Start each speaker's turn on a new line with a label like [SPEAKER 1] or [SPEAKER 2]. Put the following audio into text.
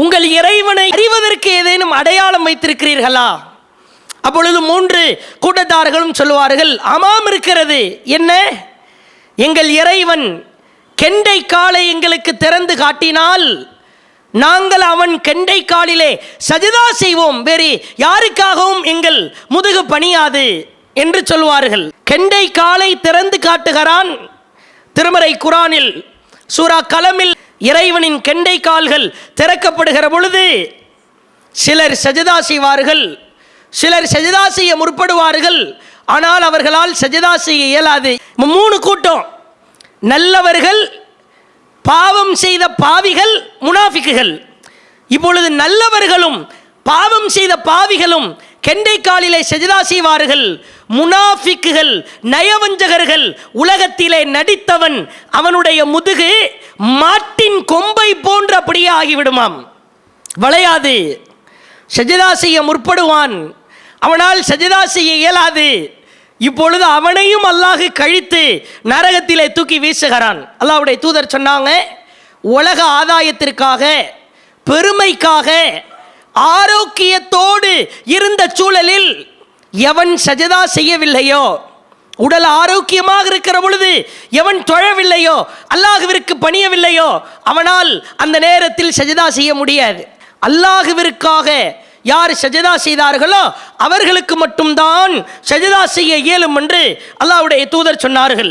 [SPEAKER 1] உங்கள் இறைவனை அறிவதற்கு ஏதேனும் அடையாளம் வைத்திருக்கிறீர்களா? அப்பொழுது 3 கூட்டத்தார்களும் சொல்லுவார்கள், ஆமாம் இருக்கிறது. என்ன? எங்கள் இறைவன் கெண்டை காலை எங்களுக்கு திறந்து காட்டினால் நாங்கள் அவன் கெண்டை காலிலே சஜதா செய்வோம், வேறு யாருக்காகவும் எங்கள் முதுகு பணியாது என்று சொல்வார்கள். கெண்டை காலை திறந்து காட்டுகிறான். திருமறை குரானில் சூரா கலமில் இறைவனின் கெண்டை கால்கள் திறக்கப்படுகிற பொழுது சிலர் சஜதா செய்வார்கள், சிலர் சஜதா செய்ய முற்படுவார்கள். ஆனால் அவர்களால் சஜதா செய்ய இயலாது. 3 கூட்டம், நல்லவர்கள், பாவம் செய்த பாவிகள், முனாஃபிக்குகள். இப்பொழுது நல்லவர்களும் பாவம் செய்த பாவிகளும் கெண்டை காலிலே சஜதா செய்வார்கள். முனாஃபிக்குகள், நயவஞ்சகர்கள், உலகத்திலே நடித்தவன் அவனுடைய முதுகு மாட்டின் கொம்பை போன்று அப்படியே ஆகிவிடுமாம், வளையாது. சஜதா செய்ய முற்படுவான், அவனால் சஜதா செய்ய இயலாது. இப்பொழுது அவனையும் அல்லாஹ் கழித்து நரகத்திலே தூக்கி வீசுகிறான். அல்லாஹ்வுடைய தூதர் சொன்னாங்க, உலக ஆதாயத்திற்காக, பெருமைக்காக, ஆரோக்கியத்தோடு இருந்த சூழலில் எவன் சஜதா செய்யவில்லையோ, உடல் ஆரோக்கியமாக இருக்கிற பொழுது எவன் தொழவில்லையோ, அல்லாஹ்விற்கு பணியவில்லையோ, அவனால் அந்த நேரத்தில் சஜதா செய்ய முடியாது. அல்லாஹ்விற்காக யார் சஜதா செய்தார்களோ அவர்களுக்கு மட்டும்தான் சஜதா செய்ய இயலும் என்று அல்லாஹ்வுடைய தூதர் சொன்னார்கள்.